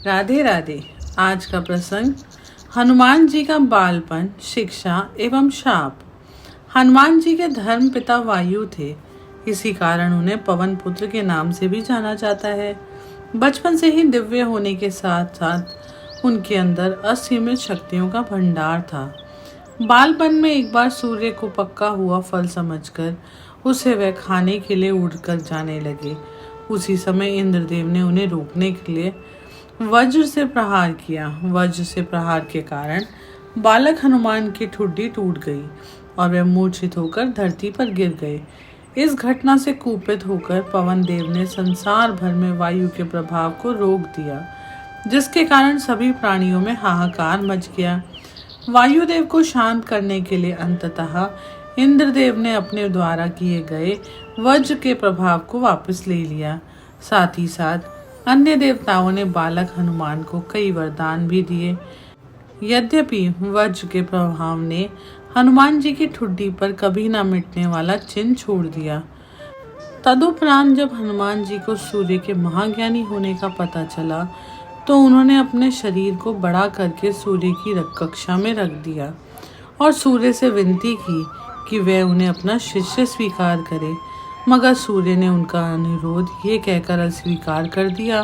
राधे राधे। आज का प्रसंग हनुमान जी का बालपन, शिक्षा एवं शाप। हनुमान जी के धर्म पिता वायु थे। इसी कारण उन्हें पवन पुत्र के नाम से भी जाना जाता है। बचपन से ही दिव्य होने के साथ साथ उनके अंदर असीमित शक्तियों का भंडार था। बालपन में एक बार सूर्य को पक्का हुआ फल समझकर उसे वह खाने के लिए उड़कर जाने लगे। उसी समय इंद्रदेव ने उन्हें रोकने के लिए वज्र से प्रहार किया। वज्र से प्रहार के कारण बालक हनुमान की ठुड्डी टूट गई और वे मूर्छित होकर धरती पर गिर गए। इस घटना से कुपित होकर पवन देव ने संसार भर में वायु के प्रभाव को रोक दिया, जिसके कारण सभी प्राणियों में हाहाकार मच गया। वायुदेव को शांत करने के लिए अंततः इंद्रदेव ने अपने द्वारा किए गए वज्र के प्रभाव को वापस ले लिया। साथ ही साथ अन्य देवताओं ने बालक हनुमान को कई वरदान भी दिए। यद्यपि वज्र के प्रभाव ने हनुमान जी की ठुड्डी पर कभी न मिटने वाला चिन्ह छोड़ दिया। तदुपरांत जब हनुमान जी को सूर्य के महाज्ञानी होने का पता चला तो उन्होंने अपने शरीर को बड़ा करके सूर्य की कक्षा में रख दिया और सूर्य से विनती की कि वह उन्हें अपना शिष्य स्वीकार करे। मगर सूर्य ने उनका अनुरोध ये कहकर अस्वीकार कर दिया,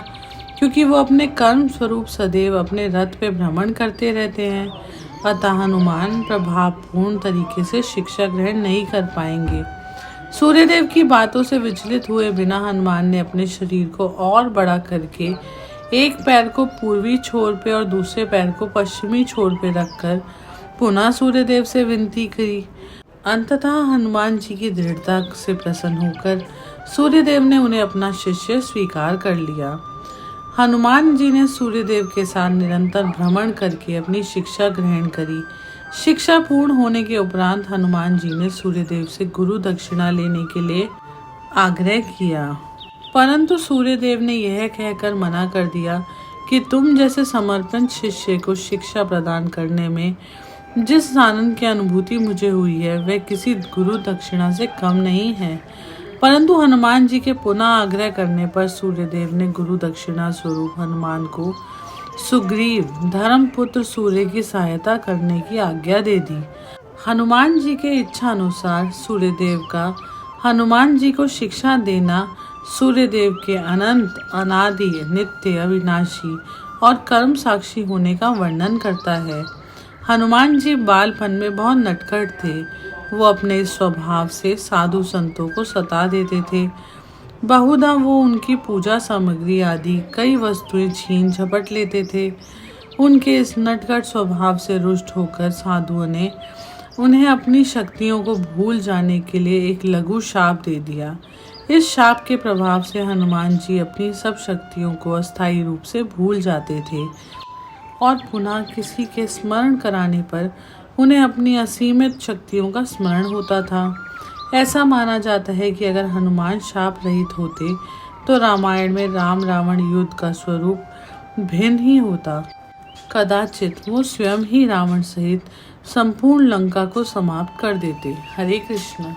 क्योंकि वो अपने कर्म स्वरूप सदैव अपने रथ पे भ्रमण करते रहते हैं। अतः हनुमान प्रभावपूर्ण तरीके से शिक्षा ग्रहण नहीं कर पाएंगे। सूर्यदेव की बातों से विचलित हुए बिना हनुमान ने अपने शरीर को और बड़ा करके एक पैर को पूर्वी छोर पे और दूसरे पैर को पश्चिमी छोर पे रखकर पुनः सूर्यदेव से विनती की। अंततः हनुमान जी की दृढ़ता से प्रसन्न होकर सूर्यदेव ने उन्हें अपना शिष्य स्वीकार कर लिया। हनुमान जी ने सूर्यदेव के साथ निरंतर भ्रमण करके अपनी शिक्षा ग्रहण करी। शिक्षा पूर्ण होने के उपरांत हनुमान जी ने सूर्यदेव से गुरु दक्षिणा लेने के लिए आग्रह किया, परंतु सूर्यदेव ने यह कहकर मना कर दिया कि तुम जैसे समर्पित शिष्य को शिक्षा प्रदान करने में जिस आनंद की अनुभूति मुझे हुई है वह किसी गुरु दक्षिणा से कम नहीं है। परंतु हनुमान जी के पुनः आग्रह करने पर सूर्यदेव ने गुरु दक्षिणा स्वरूप हनुमान को सुग्रीव धर्मपुत्र सूर्य की सहायता करने की आज्ञा दे दी। हनुमान जी के इच्छा अनुसार सूर्यदेव का हनुमान जी को शिक्षा देना सूर्यदेव के अनंत, अनादि, नित्य, अविनाशी और कर्म साक्षी होने का वर्णन करता है। हनुमान जी बालपन में बहुत नटखट थे। वो अपने स्वभाव से साधु संतों को सता देते थे। बहुधा वो उनकी पूजा सामग्री आदि कई वस्तुएं छीन झपट लेते थे। उनके इस नटखट स्वभाव से रुष्ट होकर साधुओं ने उन्हें अपनी शक्तियों को भूल जाने के लिए एक लघु शाप दे दिया। इस शाप के प्रभाव से हनुमान जी अपनी सब शक्तियों को अस्थायी रूप से भूल जाते थे और पुनः किसी के स्मरण कराने पर उन्हें अपनी असीमित शक्तियों का स्मरण होता था। ऐसा माना जाता है कि अगर हनुमान शाप रहित होते तो रामायण में राम रावण युद्ध का स्वरूप भिन्न ही होता। कदाचित वो स्वयं ही रावण सहित संपूर्ण लंका को समाप्त कर देते। हरे कृष्ण।